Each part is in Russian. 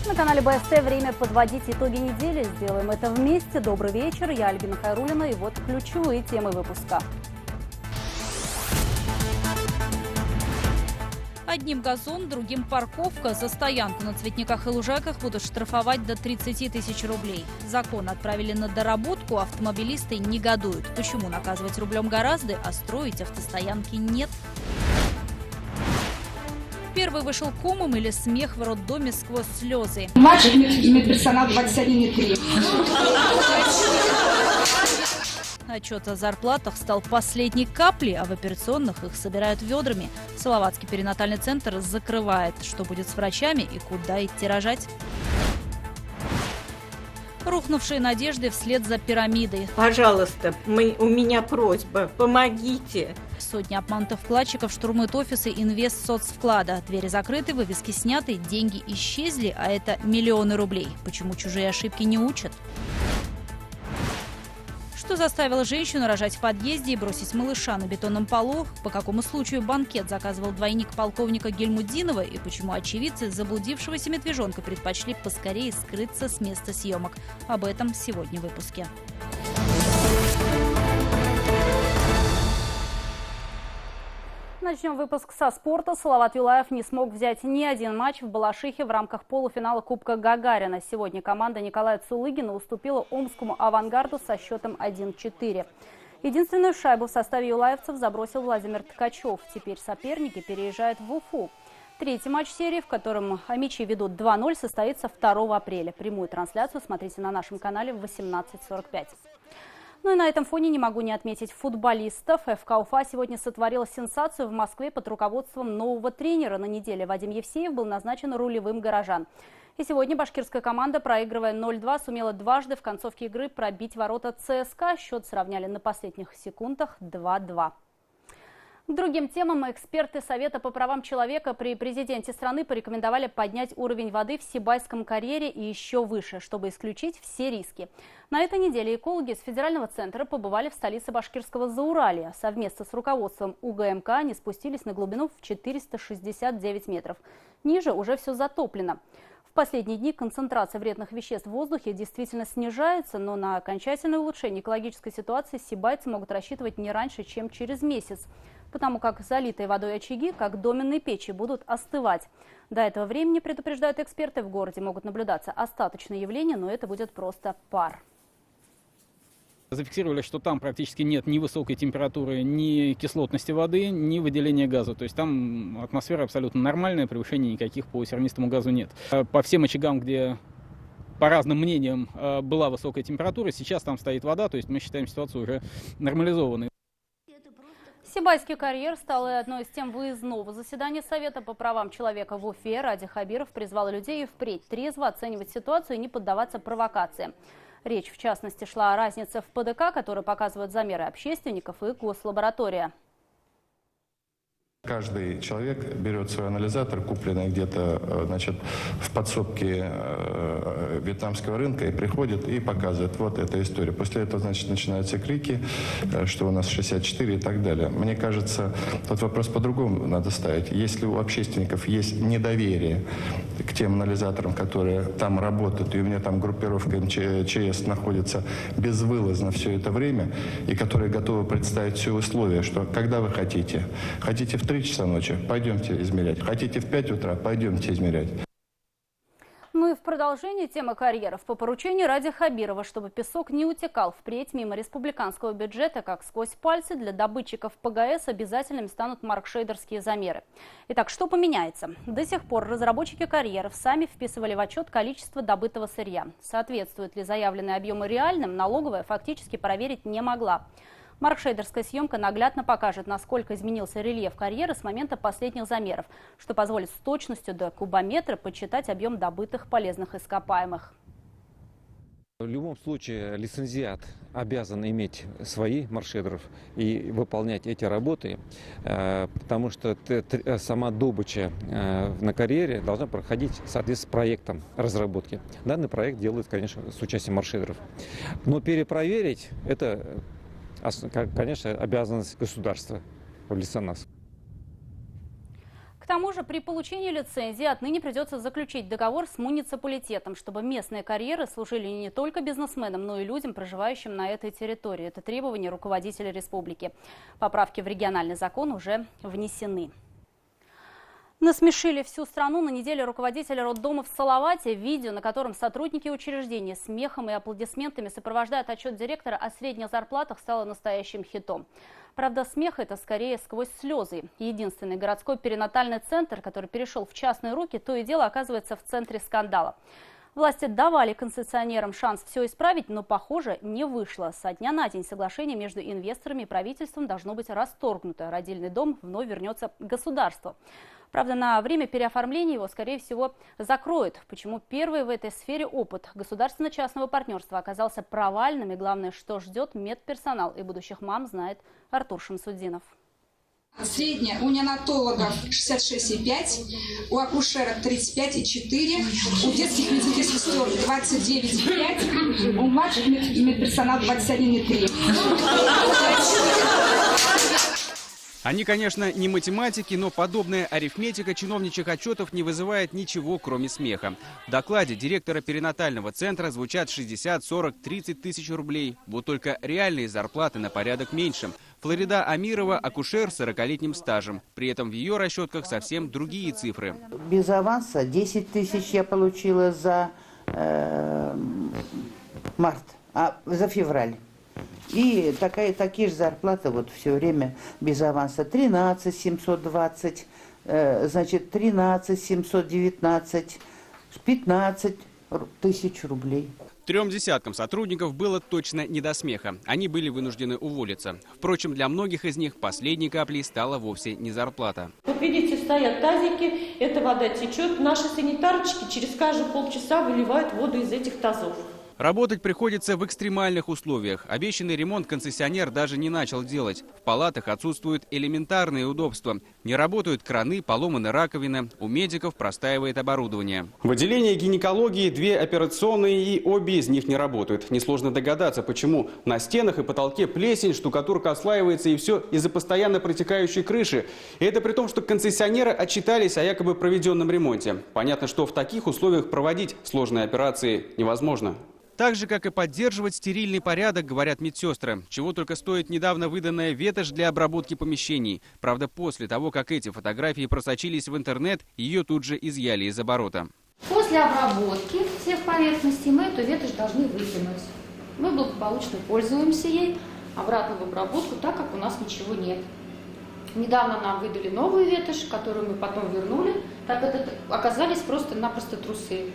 На канале БСТ время подводить итоги недели. Сделаем это вместе. Добрый вечер. Я Альбина Хайруллина. И вот ключевые темы выпуска. Одним газон, другим парковка. За стоянку на цветниках и лужайках будут штрафовать до 30 тысяч рублей. Закон отправили на доработку, автомобилисты негодуют. Почему наказывать рублем гораздо, а строить автостоянки нет? Первый вышел комом или смех в роддоме сквозь слезы. Младший медперсонал 21,3. Отчет о зарплатах стал последней каплей, а в операционных их собирают ведрами. Салаватский перинатальный центр закрывает. Что будет с врачами и куда идти рожать? Рухнувшие надежды вслед за пирамидой. Пожалуйста, у меня просьба, помогите. Сотни обманутых вкладчиков штурмуют офисы Инвестсоцвклада. Двери закрыты, вывески сняты, деньги исчезли, а это миллионы рублей. Почему чужие ошибки не учат? Что заставило женщину рожать в подъезде и бросить малыша на бетонном полу? По какому случаю банкет заказывал двойник полковника Гельмуддинова? И почему очевидцы заблудившегося медвежонка предпочли поскорее скрыться с места съемок? Об этом сегодня в выпуске. Начнем выпуск со спорта. Салават Юлаев не смог взять ни один матч в Балашихе в рамках полуфинала Кубка Гагарина. Сегодня команда Николая Цулыгина уступила омскому «Авангарду» со счетом 1-4. Единственную шайбу в составе юлаевцев забросил Владимир Ткачев. Теперь соперники переезжают в Уфу. Третий матч серии, в котором хомичи ведут 2-0, состоится 2 апреля. Прямую трансляцию смотрите на нашем канале в 18:45. Ну и на этом фоне не могу не отметить футболистов. ФК Уфа сегодня сотворила сенсацию в Москве под руководством нового тренера. На неделе Вадим Евсеев был назначен рулевым горожан. И сегодня башкирская команда, проигрывая 0-2, сумела дважды в концовке игры пробить ворота ЦСКА. Счет сравняли на последних секундах 2-2. К другим темам эксперты Совета по правам человека при президенте страны порекомендовали поднять уровень воды в Сибайском карьере и еще выше, чтобы исключить все риски. На этой неделе экологи из федерального центра побывали в столице башкирского Зауралья. Совместно с руководством УГМК они спустились на глубину в 469 метров. Ниже уже все затоплено. В последние дни концентрация вредных веществ в воздухе действительно снижается, но на окончательное улучшение экологической ситуации сибайцы могут рассчитывать не раньше, чем через месяц, потому как залитые водой очаги, как доменные печи, будут остывать. До этого времени, предупреждают эксперты, в городе могут наблюдаться остаточные явления, но это будет просто пар. Зафиксировали, что там практически нет ни высокой температуры, ни кислотности воды, ни выделения газа. То есть там атмосфера абсолютно нормальная, превышений никаких по сернистому газу нет. По всем очагам, где по разным мнениям была высокая температура, сейчас там стоит вода, то есть мы считаем ситуацию уже нормализованной. Сибайский карьер стал одной из тем выездного заседания Совета по правам человека в Уфе. Ради Хабиров призвал людей впредь трезво оценивать ситуацию и не поддаваться провокациям. Речь, в частности, шла о разнице в ПДК, которые показывают замеры общественников, и гослаборатория. Каждый человек берет свой анализатор, купленный где-то, значит, в подсобке вьетнамского рынка, и приходит и показывает: вот эта история. После этого, значит, начинаются крики, что у нас 64 и так далее. Мне кажется, тот вопрос по-другому надо ставить. Если у общественников есть недоверие к тем анализаторам, которые там работают, и у меня там группировка МЧС находится безвылазно все это время, и которые готовы представить все условия, что когда вы хотите в 3 часа ночи, пойдемте измерять. Хотите в 5 утра, пойдемте измерять. Ну и в продолжение темы карьеров. По поручению Ради Хабирова, чтобы песок не утекал впредь мимо республиканского бюджета, как сквозь пальцы, для добытчиков ПГС обязательными станут маркшейдерские замеры. Итак, что поменяется? До сих пор разработчики карьеров сами вписывали в отчет количество добытого сырья. Соответствуют ли заявленные объемы реальным, налоговая фактически проверить не могла. Маркшейдерская съемка наглядно покажет, насколько изменился рельеф карьеры с момента последних замеров, что позволит с точностью до кубометра подсчитать объем добытых полезных ископаемых. В любом случае лицензиат обязан иметь свои маркшейдеров и выполнять эти работы, потому что сама добыча на карьере должна проходить в соответствии с проектом разработки. Данный проект делают, конечно, с участием маркшейдеров. Но перепроверить – это, конечно, обязанность государства в лице нас. тому же при получении лицензии отныне придется заключить договор с муниципалитетом, чтобы местные карьеры служили не только бизнесменам, но и людям, проживающим на этой территории. Это требование руководителя республики. Поправки в региональный закон уже внесены. Насмешили всю страну на неделе руководителя роддома в Салавате. Видео, на котором сотрудники учреждения смехом и аплодисментами сопровождают отчет директора о средних зарплатах, стало настоящим хитом. Правда, смех это скорее сквозь слезы. Единственный городской перинатальный центр, который перешел в частные руки, то и дело оказывается в центре скандала. Власти давали концессионерам шанс все исправить, но, похоже, не вышло. Со дня на день соглашение между инвесторами и правительством должно быть расторгнуто. Родильный дом вновь вернется государству. Правда, на время переоформления его, скорее всего, закроют. Почему первый в этой сфере опыт государственно-частного партнерства оказался провальным и, главное, что ждет медперсонал и будущих мам, знает Артур Шамсудинов. Средняя у неонатологов 66,5, у акушерок 35,4, у детских медицинских сестер 29,5, у младших медперсонала 21,3. Они, конечно, не математики, но подобная арифметика чиновничьих отчетов не вызывает ничего, кроме смеха. В докладе директора перинатального центра звучат 60, 40, 30 тысяч рублей. Вот только реальные зарплаты на порядок меньше. Флорида Амирова – акушер с 40-летним стажем. При этом в ее расчетках совсем другие цифры. Без аванса 10 тысяч я получила за март, за февраль. И такие же зарплаты вот все время без аванса. 13 720, значит 13 719, 15 тысяч рублей. 3 десяткам сотрудников было точно не до смеха. Они были вынуждены уволиться. Впрочем, для многих из них последней каплей стала вовсе не зарплата. Вот видите, стоят тазики, эта вода течет. Наши санитарочки через каждые полчаса выливают воду из этих тазов. Работать приходится в экстремальных условиях. Обещанный ремонт концессионер даже не начал делать. В палатах отсутствуют элементарные удобства. Не работают краны, поломаны раковины. У медиков простаивает оборудование. В отделении гинекологии 2 операционные, и обе из них не работают. Несложно догадаться, почему. На стенах и потолке плесень, штукатурка ослаивается, и все из-за постоянно протекающей крыши. И это при том, что концессионеры отчитались о якобы проведенном ремонте. Понятно, что в таких условиях проводить сложные операции невозможно. Так же, как и поддерживать стерильный порядок, говорят медсестры. Чего только стоит недавно выданная ветошь для обработки помещений. Правда, после того, как эти фотографии просочились в интернет, ее тут же изъяли из оборота. После обработки всех поверхностей мы эту ветошь должны выкинуть. Мы благополучно пользуемся ей обратно в обработку, так как у нас ничего нет. Недавно нам выдали новую ветошь, которую мы потом вернули, так как это оказались просто-напросто трусы.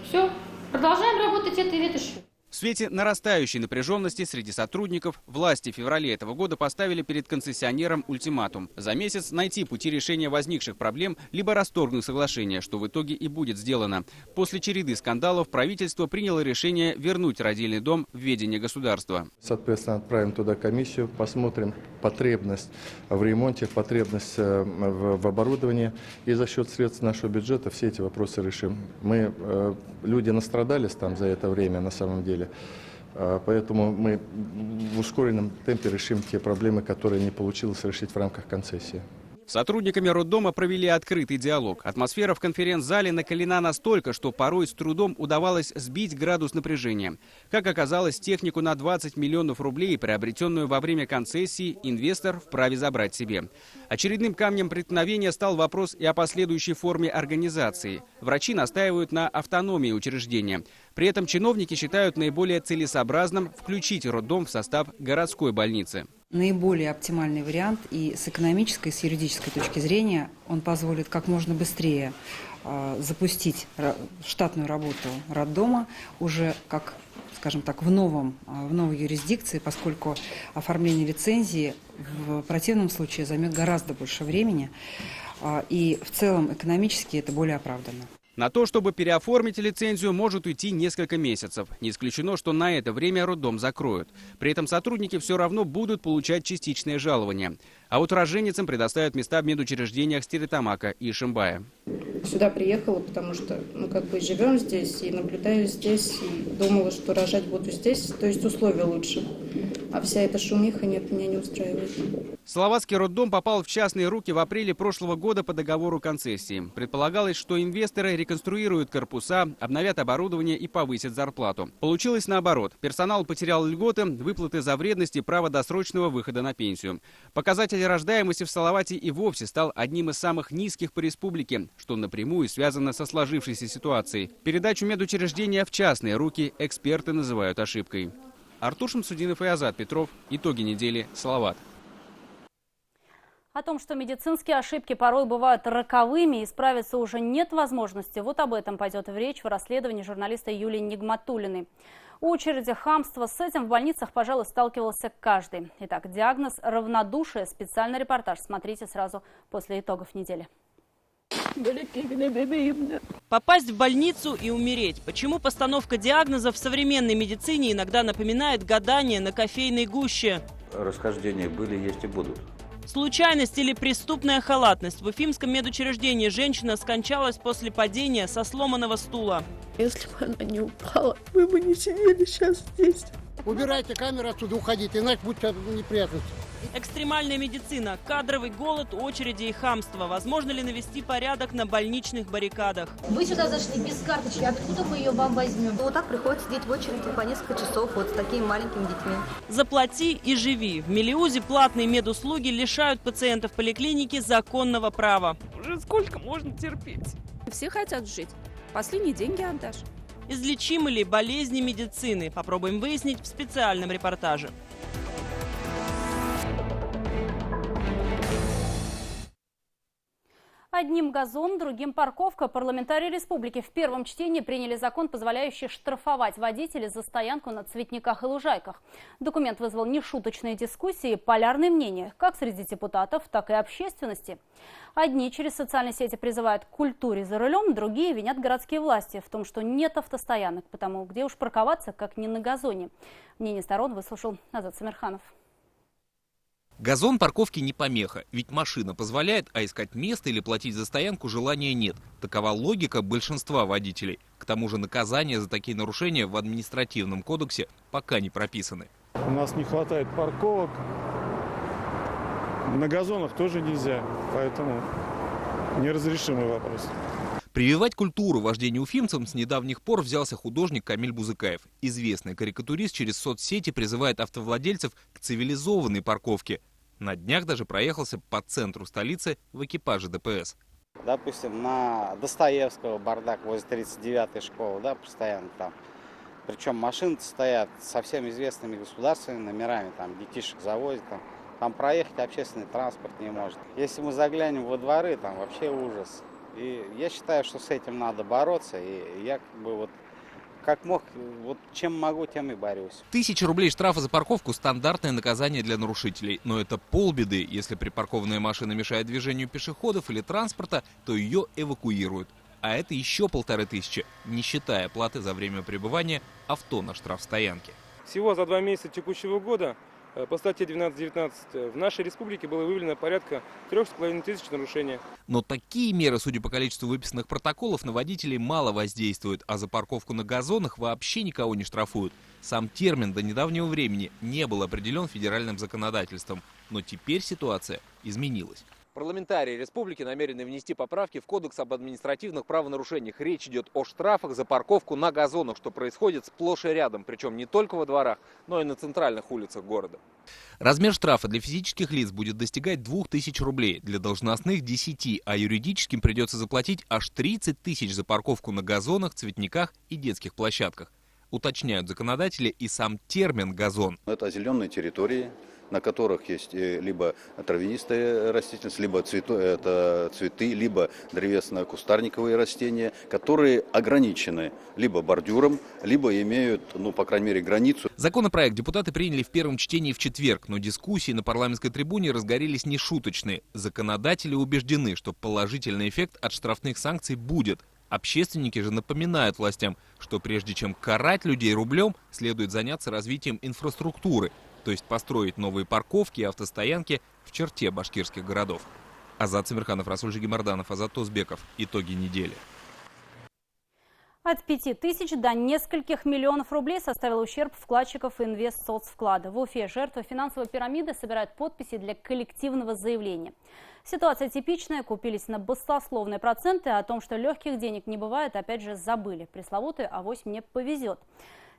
Все. Продолжаем работать этой ветошью. В свете нарастающей напряженности среди сотрудников власти в феврале этого года поставили перед концессионером ультиматум. За месяц найти пути решения возникших проблем, либо расторгнуть соглашение, что в итоге и будет сделано. После череды скандалов правительство приняло решение вернуть родильный дом в ведение государства. Соответственно, отправим туда комиссию, посмотрим потребность в ремонте, потребность в оборудовании. И за счет средств нашего бюджета все эти вопросы решим. Люди настрадались там за это время на самом деле. Поэтому мы в ускоренном темпе решим те проблемы, которые не получилось решить в рамках концессии. С сотрудниками роддома провели открытый диалог. Атмосфера в конференц-зале накалена настолько, что порой с трудом удавалось сбить градус напряжения. Как оказалось, технику на 20 миллионов рублей, приобретенную во время концессии, инвестор вправе забрать себе. Очередным камнем преткновения стал вопрос и о последующей форме организации. Врачи настаивают на автономии учреждения. При этом чиновники считают наиболее целесообразным включить роддом в состав городской больницы. Наиболее оптимальный вариант, и с экономической, и с юридической точки зрения он позволит как можно быстрее запустить штатную работу роддома уже как, скажем так, в новой юрисдикции, поскольку оформление лицензии в противном случае займет гораздо больше времени, и в целом экономически это более оправданно. На то, чтобы переоформить лицензию, может уйти несколько месяцев. Не исключено, что на это время роддом закроют. При этом сотрудники все равно будут получать частичное жалование. А вот роженицам предоставят места в медучреждениях Стерлитамака и Ишимбая. Сюда приехала, потому что живем здесь и наблюдаю здесь. И думала, что рожать буду здесь, то есть условия лучше. А вся эта шумиха, нет, меня не устраивает. Салаватский роддом попал в частные руки в апреле прошлого года по договору концессии. Предполагалось, что инвесторы реконструируют корпуса, обновят оборудование и повысят зарплату. Получилось наоборот. Персонал потерял льготы, выплаты за вредность и право досрочного выхода на пенсию. Показатель рождаемости в Салавате и вовсе стал одним из самых низких по республике, что напрямую связано со сложившейся ситуацией. Передачу медучреждения в частные руки эксперты называют ошибкой. Артур Шамсудинов и Азат Петров. Итоги недели. Салават. О том, что медицинские ошибки порой бывают роковыми и справиться уже нет возможности, вот об этом пойдет речь в расследовании журналиста Юлии Нигматуллиной. У очереди хамства с этим в больницах, пожалуй, сталкивался каждый. Итак, диагноз равнодушие. Специальный репортаж смотрите сразу после итогов недели. Попасть в больницу и умереть. Почему постановка диагноза в современной медицине иногда напоминает гадание на кофейной гуще? Расхождения были, есть и будут. Случайность или преступная халатность? В Уфимском медучреждении женщина скончалась после падения со сломанного стула. Если бы она не упала, мы бы не сидели сейчас здесь. Убирайте камеру отсюда, уходите, иначе будет неприятности. Экстремальная медицина, кадровый голод, очереди и хамство. Возможно ли навести порядок на больничных баррикадах? Вы сюда зашли без карточки, откуда мы ее вам возьмем? Вот так приходится сидеть в очереди по несколько часов вот с такими маленькими детьми. Заплати и живи. В Мелеузе платные медуслуги лишают пациентов поликлиники законного права. Уже сколько можно терпеть? Все хотят жить. Последние деньги отдашь. Излечимы ли болезни медицины? Попробуем выяснить в специальном репортаже. Одним газон, другим парковка. Парламентарии республики в первом чтении приняли закон, позволяющий штрафовать водителей за стоянку на цветниках и лужайках. Документ вызвал нешуточные дискуссии и полярные мнения, как среди депутатов, так и общественности. Одни через социальные сети призывают к культуре за рулем, другие винят городские власти в том, что нет автостоянок, потому где уж парковаться, как не на газоне. Мнение сторон выслушал Азат Самирханов. Газон парковки не помеха, ведь машина позволяет, а искать место или платить за стоянку желания нет. Такова логика большинства водителей. К тому же наказания за такие нарушения в административном кодексе пока не прописаны. У нас не хватает парковок, на газонах тоже нельзя, поэтому неразрешимый вопрос. Прививать культуру вождения уфимцам с недавних пор взялся художник Камиль Бузыкаев. Известный карикатурист через соцсети призывает автовладельцев к цивилизованной парковке. На днях даже проехался по центру столицы в экипаже ДПС. Допустим, на Достоевского бардак возле 39-й школы, да, постоянно там. Причем машины стоят со всеми известными государственными номерами, там детишек завозят, там проехать общественный транспорт не может. Если мы заглянем во дворы, там вообще ужас. И я считаю, что с этим надо бороться, и я как мог, чем могу, тем и борюсь. 1000 рублей штрафа за парковку – стандартное наказание для нарушителей. Но это полбеды. Если припаркованная машина мешает движению пешеходов или транспорта, то ее эвакуируют. А это еще 1500, не считая платы за время пребывания авто на штрафстоянке. Всего за 2 месяца текущего года по статье 12.19 в нашей республике было выявлено порядка 3500 нарушений. Но такие меры, судя по количеству выписанных протоколов, на водителей мало воздействуют, а за парковку на газонах вообще никого не штрафуют. Сам термин до недавнего времени не был определен федеральным законодательством, но теперь ситуация изменилась. Парламентарии республики намерены внести поправки в Кодекс об административных правонарушениях. Речь идет о штрафах за парковку на газонах, что происходит сплошь и рядом, причем не только во дворах, но и на центральных улицах города. Размер штрафа для физических лиц будет достигать 2000 рублей, для должностных – 10, а юридическим придется заплатить аж 30 000 за парковку на газонах, цветниках и детских площадках. Уточняют законодатели и сам термин «газон». Это озелененные территории, на которых есть либо травянистая растительность, либо цветы, либо древесно-кустарниковые растения, которые ограничены либо бордюром, либо имеют, по крайней мере, границу. Законопроект депутаты приняли в первом чтении в четверг, но дискуссии на парламентской трибуне разгорелись нешуточные. Законодатели убеждены, что положительный эффект от штрафных санкций будет. Общественники же напоминают властям, что прежде чем карать людей рублем, следует заняться развитием инфраструктуры, то есть построить новые парковки и автостоянки в черте башкирских городов. Азат Самирханов, Расуль Жигимарданов, Азат Тозбеков. Итоги недели. От 5000 до нескольких миллионов рублей составил ущерб вкладчиков инвестсоцвклада. В Уфе жертвы финансовой пирамиды собирают подписи для коллективного заявления. Ситуация типичная. Купились на баснословные проценты. О том, что легких денег не бывает, опять же забыли. Пресловутый «авось мне повезет».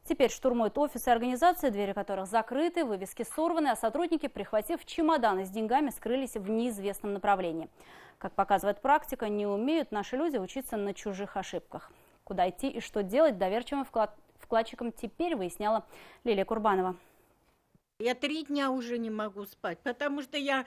Теперь штурмуют офисы организации, двери которых закрыты, вывески сорваны, а сотрудники, прихватив чемоданы с деньгами, скрылись в неизвестном направлении. Как показывает практика, не умеют наши люди учиться на чужих ошибках. Куда идти и что делать доверчивым вкладчикам теперь выясняла Лилия Курбанова. Я 3 дня уже не могу спать, потому что я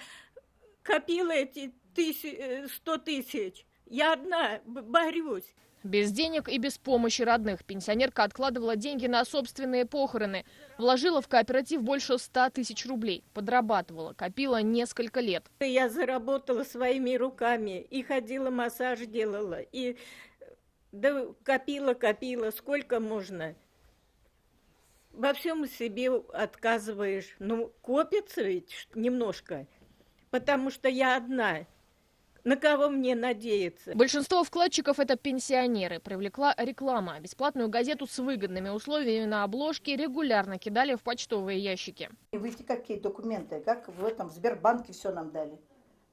копила эти 100 тысяч. Я одна борюсь. Без денег и без помощи родных пенсионерка откладывала деньги на собственные похороны. Вложила в кооператив больше 100 тысяч рублей. Подрабатывала, копила несколько лет. Я заработала своими руками и ходила, массаж делала. И да копила, сколько можно. Во всем себе отказываешь. Ну, копится ведь немножко, потому что я одна. На кого мне надеяться? Большинство вкладчиков – это пенсионеры. Привлекла реклама. Бесплатную газету с выгодными условиями на обложке регулярно кидали в почтовые ящики. Видите, какие документы, как в этом Сбербанке все нам дали.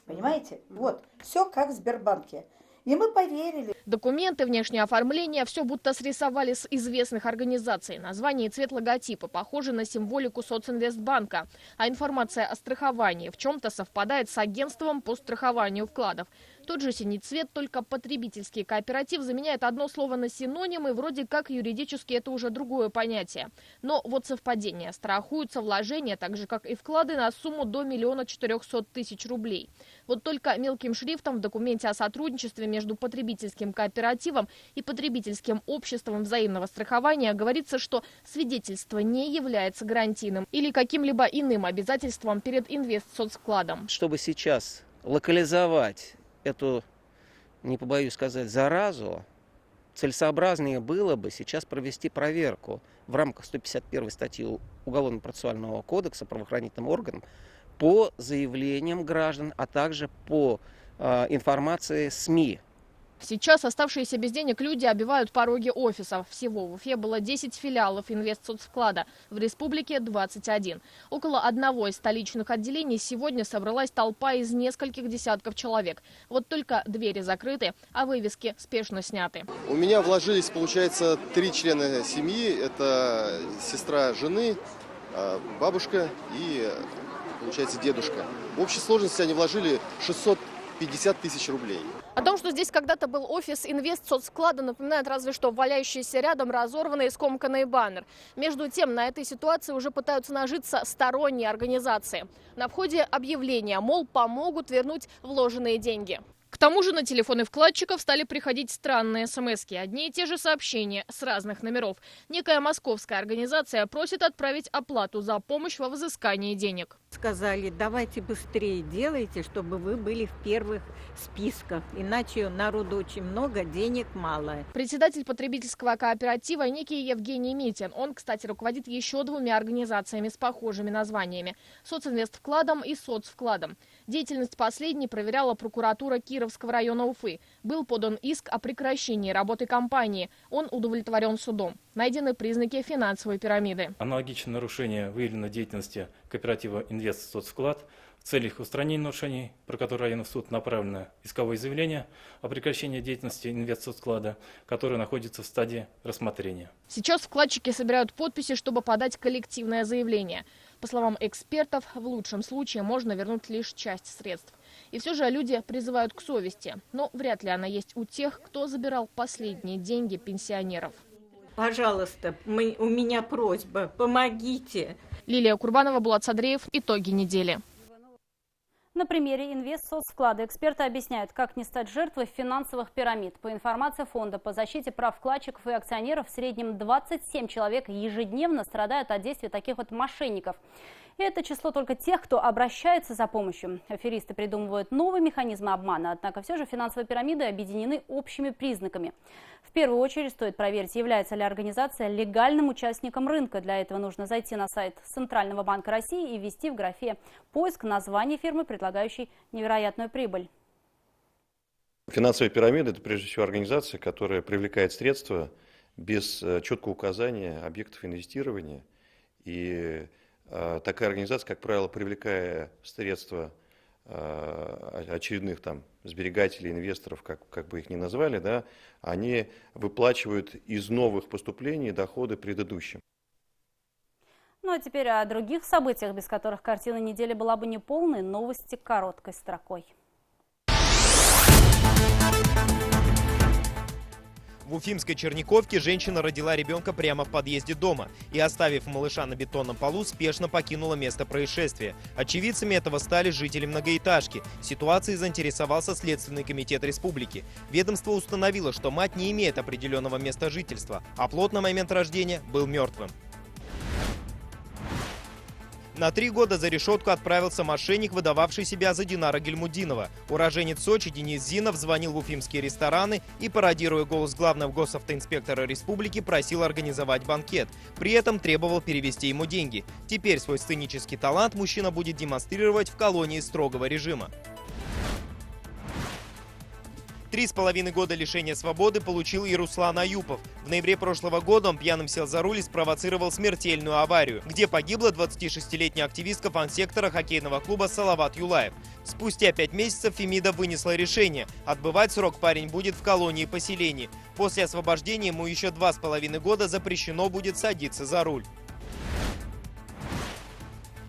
Понимаете? Вот, все как в Сбербанке. И мы поверили. Документы, внешнее оформление – все будто срисовали с известных организаций. Название и цвет логотипа похожи на символику Социнвестбанка. А информация о страховании в чем-то совпадает с агентством по страхованию вкладов. Тот же синий цвет, только потребительский кооператив заменяет одно слово на синоним, и вроде как юридически это уже другое понятие. Но вот совпадение. Страхуются вложения, так же как и вклады, на сумму до 1 400 000 рублей. Вот только мелким шрифтом в документе о сотрудничестве между потребительским кооперативом и потребительским обществом взаимного страхования говорится, что свидетельство не является гарантийным или каким-либо иным обязательством перед инвестсоцвкладом. Чтобы сейчас локализовать эту, не побоюсь сказать, заразу, целесообразнее было бы сейчас провести проверку в рамках 151 статьи Уголовно-процессуального кодекса правоохранительным органам по заявлениям граждан, а также по информации СМИ. Сейчас оставшиеся без денег люди обивают пороги офисов. Всего в Уфе было 10 филиалов инвестсоцвклада, в республике 21. Около одного из столичных отделений сегодня собралась толпа из нескольких десятков человек. Вот только двери закрыты, а вывески спешно сняты. У меня вложились, получается, 3 члена семьи. Это сестра жены, бабушка и, получается, дедушка. В общей сложности они вложили 650 000 рублей. О том, что здесь когда-то был офис инвестсоцвклада, напоминает разве что валяющийся рядом разорванный и скомканный баннер. Между тем, на этой ситуации уже пытаются нажиться сторонние организации. На входе объявления, мол, помогут вернуть вложенные деньги. К тому же на телефоны вкладчиков стали приходить странные смски. Одни и те же сообщения с разных номеров. Некая московская организация просит отправить оплату за помощь во взыскании денег. Сказали, давайте быстрее делайте, чтобы вы были в первых списках. Иначе народу очень много, денег мало. Председатель потребительского кооператива некий Евгений Митин. Он, кстати, руководит еще 2 организациями с похожими названиями – Социнвествкладом и Соцвкладом. Деятельность последней проверяла прокуратура Кировского района Уфы. Был подан иск о прекращении работы компании. Он удовлетворен судом. Найдены признаки финансовой пирамиды. Аналогичное нарушение выявлено в деятельности кооператива «Инвестсоцвклад». В целях устранения нарушений, про которые районный суд направлено исковое заявление о прекращении деятельности инвестсоцвклада, которое находится в стадии рассмотрения. Сейчас вкладчики собирают подписи, чтобы подать коллективное заявление. По словам экспертов, в лучшем случае можно вернуть лишь часть средств. И все же люди призывают к совести. Но вряд ли она есть у тех, кто забирал последние деньги пенсионеров. Пожалуйста, у меня просьба, помогите. Лилия Курбанова, Булат Садреев. Итоги недели. На примере инвестсоцвклада эксперты объясняют, как не стать жертвой финансовых пирамид. По информации Фонда по защите прав вкладчиков и акционеров, в среднем 27 человек ежедневно страдают от действия таких вот мошенников. И это число только тех, кто обращается за помощью. Аферисты придумывают новые механизмы обмана, однако все же финансовые пирамиды объединены общими признаками. В первую очередь стоит проверить, является ли организация легальным участником рынка. Для этого нужно зайти на сайт Центрального банка России и ввести в графе «Поиск» название фирмы, предлагающей невероятную прибыль. Финансовая пирамида – это прежде всего организация, которая привлекает средства без четкого указания объектов инвестирования. И такая организация, как правило, привлекая средства очередных там сберегателей, инвесторов, как бы их ни назвали, да, они выплачивают из новых поступлений доходы предыдущим. Ну а теперь о других событиях, без которых картина недели была бы неполной, новости короткой строкой. В уфимской Черниковке женщина родила ребенка прямо в подъезде дома и, оставив малыша на бетонном полу, спешно покинула место происшествия. Очевидцами этого стали жители многоэтажки. Ситуацией заинтересовался Следственный комитет республики. Ведомство установило, что мать не имеет определенного места жительства, а плод на момент рождения был мертвым. На 3 года за решетку отправился мошенник, выдававший себя за Динара Гельмудинова. Уроженец Сочи Денис Зинов звонил в уфимские рестораны и, пародируя голос главного госавтоинспектора республики, просил организовать банкет. При этом требовал перевести ему деньги. Теперь свой сценический талант мужчина будет демонстрировать в колонии строгого режима. 3,5 года лишения свободы получил и Руслан Аюпов. В ноябре прошлого года он пьяным сел за руль и спровоцировал смертельную аварию, где погибла 26-летняя активистка фан-сектора хоккейного клуба Салават Юлаев. Спустя 5 месяцев Фемида вынесла решение. Отбывать срок парень будет в колонии поселений. После освобождения ему еще 2,5 года запрещено будет садиться за руль.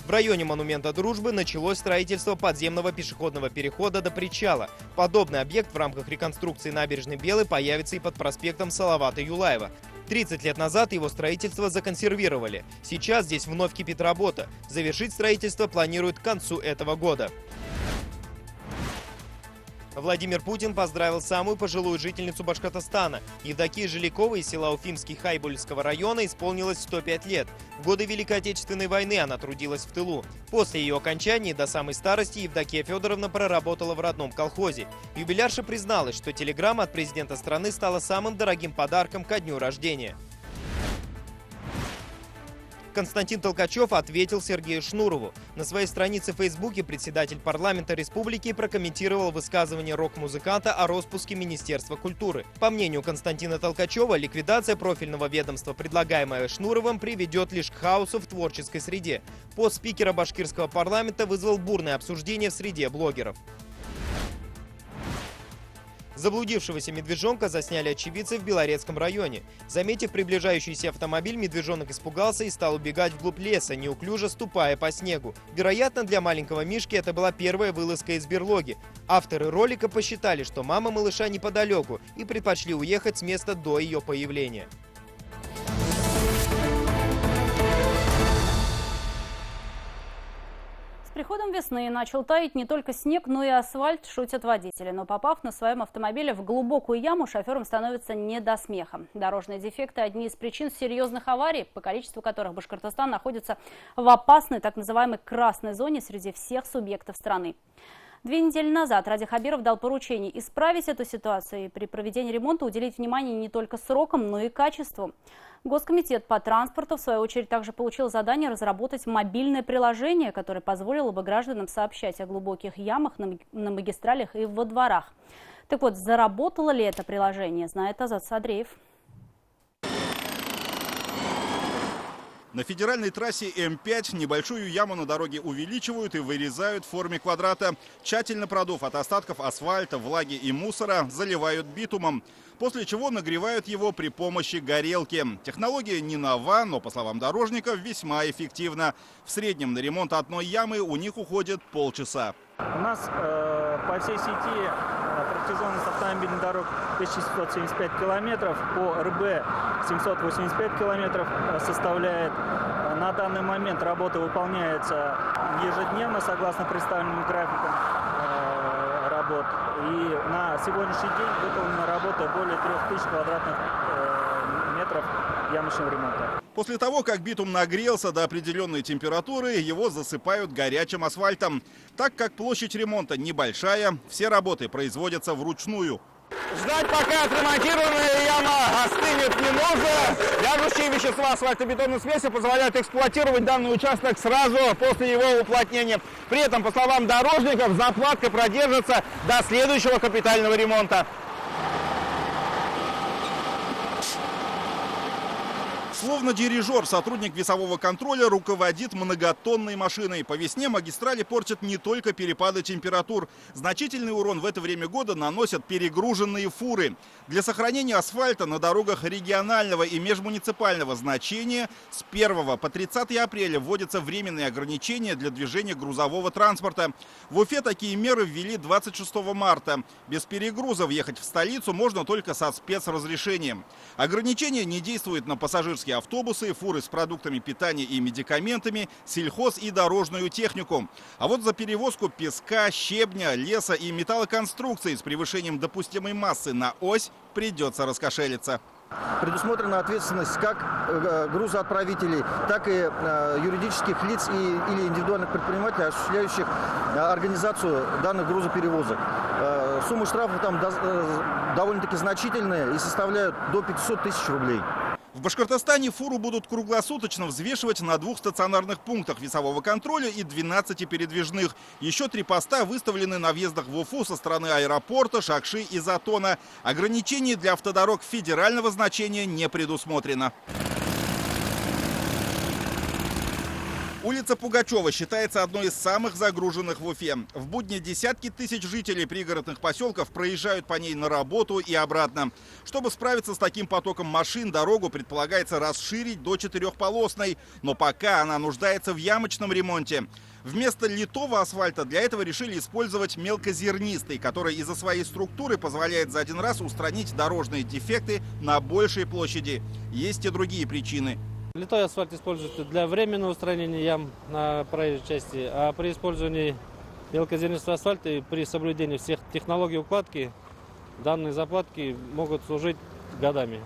В районе монумента Дружбы началось строительство подземного пешеходного перехода до причала. Подобный объект в рамках реконструкции набережной Белой появится и под проспектом Салавата Юлаева. 30 лет назад его строительство законсервировали. Сейчас здесь вновь кипит работа. Завершить строительство планируют к концу этого года. Владимир Путин поздравил самую пожилую жительницу Башкортостана. Евдокии Жиляковой из села Уфимский Хайбульского района исполнилось 105 лет. В годы Великой Отечественной войны она трудилась в тылу. После ее окончания до самой старости Евдокия Федоровна проработала в родном колхозе. Юбилярша призналась, что телеграмма от президента страны стала самым дорогим подарком ко дню рождения. Константин Толкачев ответил Сергею Шнурову. На своей странице в Фейсбуке председатель парламента республики прокомментировал высказывание рок-музыканта о распуске Министерства культуры. По мнению Константина Толкачева, ликвидация профильного ведомства, предлагаемая Шнуровым, приведет лишь к хаосу в творческой среде. Пост спикера башкирского парламента вызвал бурное обсуждение в среде блогеров. Заблудившегося медвежонка засняли очевидцы в Белорецком районе. Заметив приближающийся автомобиль, медвежонок испугался и стал убегать вглубь леса, неуклюже ступая по снегу. Вероятно, для маленького Мишки это была первая вылазка из берлоги. Авторы ролика посчитали, что мама малыша неподалеку, и предпочли уехать с места до ее появления. С приходом весны начал таять не только снег, но и асфальт, шутят водители. Но попав на своем автомобиле в глубокую яму, шоферам становится не до смеха. Дорожные дефекты – одни из причин серьезных аварий, по количеству которых Башкортостан находится в опасной так называемой красной зоне среди всех субъектов страны. 2 недели назад Ради Хабиров дал поручение исправить эту ситуацию и при проведении ремонта уделить внимание не только срокам, но и качеству. Госкомитет по транспорту, в свою очередь, также получил задание разработать мобильное приложение, которое позволило бы гражданам сообщать о глубоких ямах на магистралях и во дворах. Так вот, заработало ли это приложение, знает Азат Садреев. На федеральной трассе М5 небольшую яму на дороге увеличивают и вырезают в форме квадрата. Тщательно продув от остатков асфальта, влаги и мусора, заливают битумом. После чего нагревают его при помощи горелки. Технология не нова, но, по словам дорожников, весьма эффективна. В среднем на ремонт одной ямы у них уходит полчаса. У нас по всей сети протяженность автомобильных дорог 1775 километров, по РБ 785 километров составляет. На данный момент работа выполняется ежедневно, согласно представленным графикам работ. И на сегодняшний день выполнена работа более 3000 квадратных метров ямочного ремонта. После того, как битум нагрелся до определенной температуры, его засыпают горячим асфальтом. Так как площадь ремонта небольшая, все работы производятся вручную. Ждать, пока отремонтированная яма остынет, не нужно. Вяжущие вещества асфальтобетонной смеси позволяют эксплуатировать данный участок сразу после его уплотнения. При этом, по словам дорожников, заплатка продержится до следующего капитального ремонта. Словно дирижер, сотрудник весового контроля руководит многотонной машиной. По весне магистрали портят не только перепады температур. Значительный урон в это время года наносят перегруженные фуры. Для сохранения асфальта на дорогах регионального и межмуниципального значения с 1 по 30 апреля вводятся временные ограничения для движения грузового транспорта. В Уфе такие меры ввели 26 марта. Без перегруза въехать в столицу можно только со спецразрешением. Ограничения не действуют на пассажирские автобусы, фуры с продуктами питания и медикаментами, сельхоз и дорожную технику. А вот за перевозку песка, щебня, леса и металлоконструкций с превышением допустимой массы на ось придется раскошелиться. Предусмотрена ответственность как грузоотправителей, так и юридических лиц или индивидуальных предпринимателей, осуществляющих организацию данных грузоперевозок. Суммы штрафов там довольно-таки значительные и составляют до 500 тысяч рублей. В Башкортостане фуру будут круглосуточно взвешивать на 2 стационарных пунктах весового контроля и 12 передвижных. Еще 3 поста выставлены на въездах в Уфу со стороны аэропорта, Шакши и Затона. Ограничений для автодорог федерального значения не предусмотрено. Улица Пугачева считается одной из самых загруженных в Уфе. В будни десятки тысяч жителей пригородных поселков проезжают по ней на работу и обратно. Чтобы справиться с таким потоком машин, дорогу предполагается расширить до 4-полосной. Но пока она нуждается в ямочном ремонте. Вместо литого асфальта для этого решили использовать мелкозернистый, который из-за своей структуры позволяет за один раз устранить дорожные дефекты на большей площади. Есть и другие причины. Литой асфальт используется для временного устранения ям на проезжей части, а при использовании мелкозернистого асфальта и при соблюдении всех технологий укладки данные заплатки могут служить годами.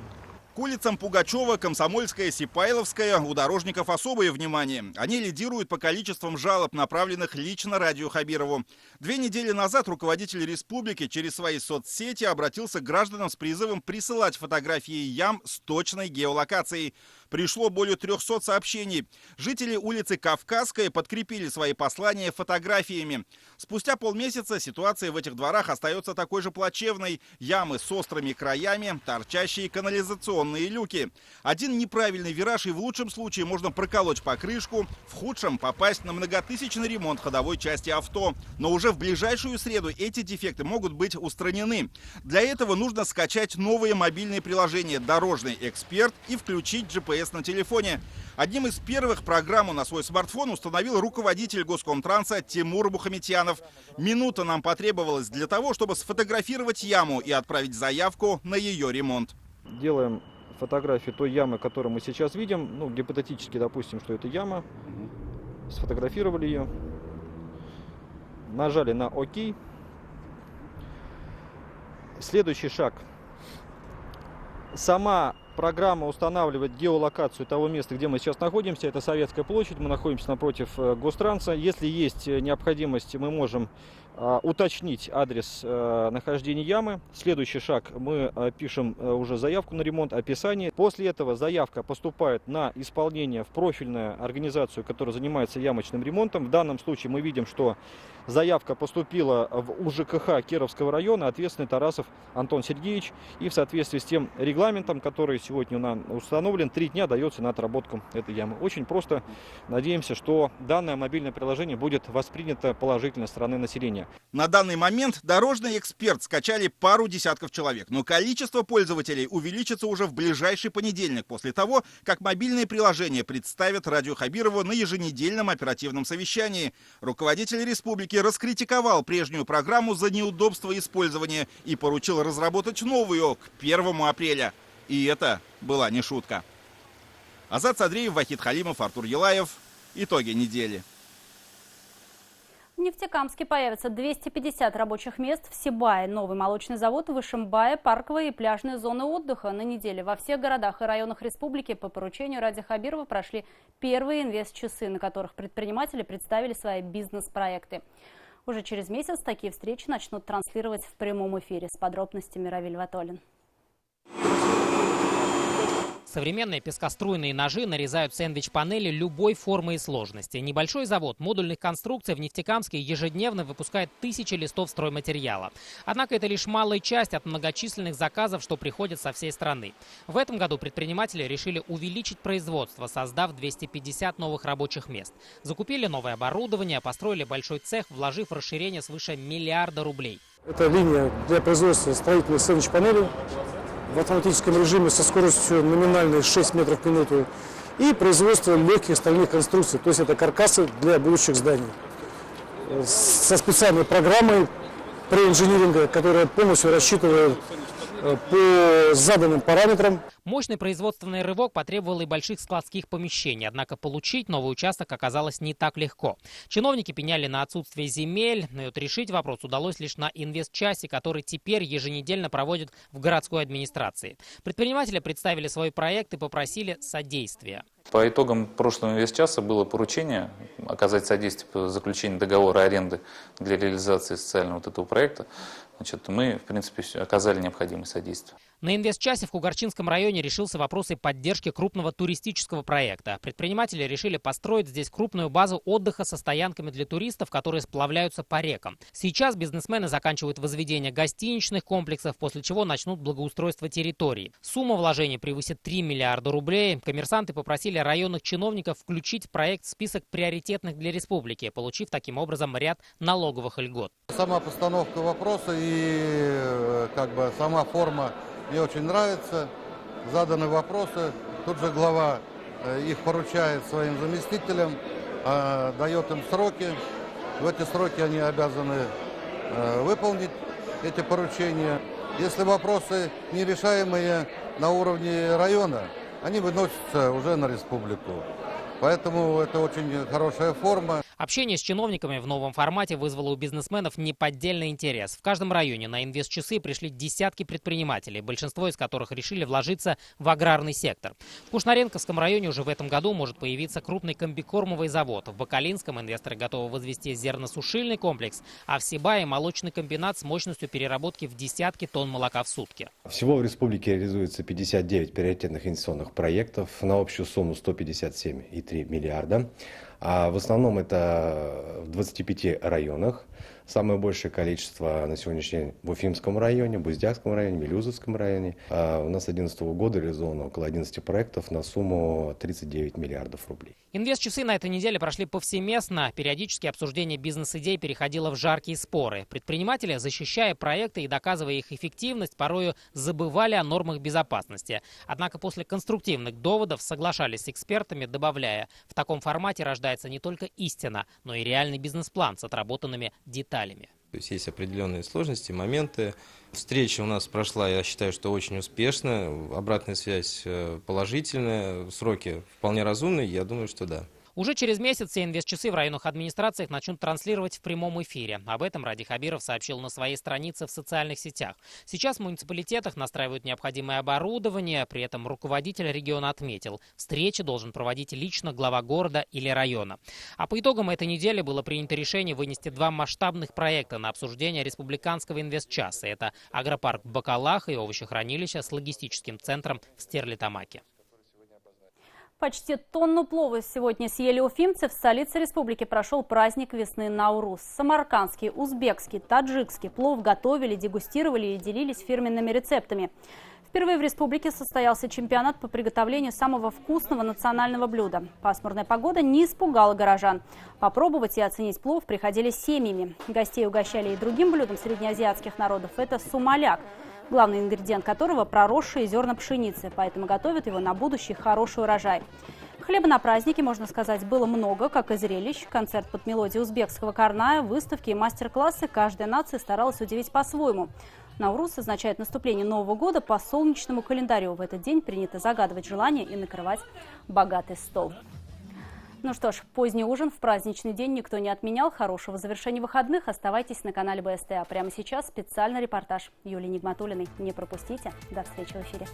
К улицам Пугачева, Комсомольская, Сипайловская у дорожников особое внимание. Они лидируют по количествам жалоб, направленных лично Радио Хабирову. 2 недели назад руководитель республики через свои соцсети обратился к гражданам с призывом присылать фотографии ям с точной геолокацией. Пришло более 300 сообщений. Жители улицы Кавказская подкрепили свои послания фотографиями. Спустя полмесяца ситуация в этих дворах остается такой же плачевной. Ямы с острыми краями, торчащие канализационные люки. Один неправильный вираж и в лучшем случае можно проколоть покрышку, в худшем попасть на многотысячный ремонт ходовой части авто. Но уже в ближайшую среду эти дефекты могут быть устранены. Для этого нужно скачать новые мобильные приложения «Дорожный эксперт» и включить GPS на телефоне. Одним из первых программу на свой смартфон установил руководитель Госкомтранса Тимур Бухаметьянов. Минута нам потребовалась для того, чтобы сфотографировать яму и отправить заявку на ее ремонт. Делаем фотографию той ямы, которую мы сейчас видим. Ну, гипотетически допустим, что это яма. Сфотографировали ее. Нажали на ОК. Следующий шаг. Сама программа устанавливает геолокацию того места, где мы сейчас находимся. Это Советская площадь. Мы находимся напротив Гостранса. Если есть необходимость, мы можем уточнить адрес нахождения ямы. Следующий шаг. Мы пишем уже заявку на ремонт, описание. После этого заявка поступает на исполнение в профильную организацию, которая занимается ямочным ремонтом. В данном случае мы видим, что заявка поступила в УЖКХ Кировского района, ответственный Тарасов Антон Сергеевич. И в соответствии с тем регламентом, который сегодня нам установлен, 3 дня дается на отработку этой ямы. Очень просто. Надеемся, что данное мобильное приложение будет воспринято положительно со стороны населения. На данный момент «Дорожный эксперт» скачали пару десятков человек, но количество пользователей увеличится уже в ближайший понедельник, после того, как мобильное приложение представят Радио Хабирову на еженедельном оперативном совещании. Руководитель республики раскритиковал прежнюю программу за неудобство использования и поручил разработать новую к 1 апреля. И это была не шутка. Азат Садриев, Вахид Халимов, Артур Елаев. Итоги недели. В Нефтекамске появится 250 рабочих мест в Сибае. Новый молочный завод в Ишимбае, парковые и пляжные зоны отдыха. На неделе во всех городах и районах республики по поручению Радио Хабирова прошли первые инвест-часы, на которых предприниматели представили свои бизнес-проекты. Уже через месяц такие встречи начнут транслировать в прямом эфире. С подробностями Равиль Ватолин. Современные пескоструйные ножи нарезают сэндвич-панели любой формы и сложности. Небольшой завод модульных конструкций в Нефтекамске ежедневно выпускает тысячи листов стройматериала. Однако это лишь малая часть от многочисленных заказов, что приходят со всей страны. В этом году предприниматели решили увеличить производство, создав 250 новых рабочих мест. Закупили новое оборудование, построили большой цех, вложив в расширение свыше миллиарда рублей. Это линия для производства строительных сэндвич-панелей в автоматическом режиме со скоростью номинальной 6 метров в минуту и производство легких стальных конструкций, то есть это каркасы для будущих зданий. Со специальной программой преинжиниринга, которая полностью рассчитывает по заданным параметрам. Мощный производственный рывок потребовал и больших складских помещений, однако получить новый участок оказалось не так легко. Чиновники пеняли на отсутствие земель, но вот решить вопрос удалось лишь на инвестчасе, который теперь еженедельно проводят в городской администрации. Предприниматели представили свой проект и попросили содействия. По итогам прошлого инвестчаса было поручение оказать содействие по заключению договора аренды для реализации социального этого проекта. Мы, в принципе, оказали необходимое содействие. На инвестчасе в Кугарчинском районе решился вопрос и поддержки крупного туристического проекта. Предприниматели решили построить здесь крупную базу отдыха со стоянками для туристов, которые сплавляются по рекам. Сейчас бизнесмены заканчивают возведение гостиничных комплексов, после чего начнут благоустройство территории. Сумма вложений превысит 3 миллиарда рублей. Коммерсанты попросили районных чиновников включить в проект в список приоритетных для республики, получив таким образом ряд налоговых льгот. Сама постановка вопроса и сама форма мне очень нравится. Заданы вопросы, тут же глава их поручает своим заместителям, дает им сроки. В эти сроки они обязаны выполнить эти поручения. Если вопросы нерешаемые на уровне района, они выносятся уже на республику. Поэтому это очень хорошая форма. Общение с чиновниками в новом формате вызвало у бизнесменов неподдельный интерес. В каждом районе на инвестчасы пришли десятки предпринимателей, большинство из которых решили вложиться в аграрный сектор. В Кушнаренковском районе уже в этом году может появиться крупный комбикормовый завод. В Бакалинском инвесторы готовы возвести зерносушильный комплекс, а в Сибае молочный комбинат с мощностью переработки в десятки тонн молока в сутки. Всего в республике реализуется 59 приоритетных инвестиционных проектов на общую сумму 157,3 миллиарда. А в основном это в 25 районах. Самое большее количество на сегодняшний день в Уфимском районе, Буздякском районе, Мелюзовском районе. У нас с 2011 года реализовано около 11 проектов на сумму 39 миллиардов рублей. Инвестчасы на этой неделе прошли повсеместно. Периодически обсуждение бизнес-идей переходило в жаркие споры. Предприниматели, защищая проекты и доказывая их эффективность, порою забывали о нормах безопасности. Однако после конструктивных доводов соглашались с экспертами, добавляя, в таком формате рождается не только истина, но и реальный бизнес-план с отработанными деталями. То есть определенные сложности, моменты. Встреча у нас прошла, я считаю, что очень успешно. Обратная связь положительная, сроки вполне разумные, я думаю, что да. Уже через месяц все инвестчасы в районных администрациях начнут транслировать в прямом эфире. Об этом Ради Хабиров сообщил на своей странице в социальных сетях. Сейчас в муниципалитетах настраивают необходимое оборудование. При этом руководитель региона отметил, встречи должен проводить лично глава города или района. А по итогам этой недели было принято решение вынести два масштабных проекта на обсуждение республиканского инвестчаса. Это агропарк Бакалах и овощехранилище с логистическим центром в Стерлитамаке. Почти тонну плова сегодня съели уфимцы. В столице республики прошел праздник весны Наурус. Самаркандский, узбекский, таджикский плов готовили, дегустировали и делились фирменными рецептами. Впервые в республике состоялся чемпионат по приготовлению самого вкусного национального блюда. Пасмурная погода не испугала горожан. Попробовать и оценить плов приходили семьями. Гостей угощали и другим блюдом среднеазиатских народов. Это сумаляк, главный ингредиент которого – проросшие зерна пшеницы, поэтому готовят его на будущий хороший урожай. Хлеба на празднике, можно сказать, было много, как и зрелищ. Концерт под мелодию узбекского карная, выставки и мастер-классы. Каждая нация старалась удивить по-своему. Наурус означает наступление Нового года по солнечному календарю. В этот день принято загадывать желания и накрывать богатый стол. Ну что ж, поздний ужин в праздничный день никто не отменял. Хорошего завершения выходных. Оставайтесь на канале БСТ. А прямо сейчас специальный репортаж Юлии Нигматуллиной. Не пропустите. До встречи в эфире.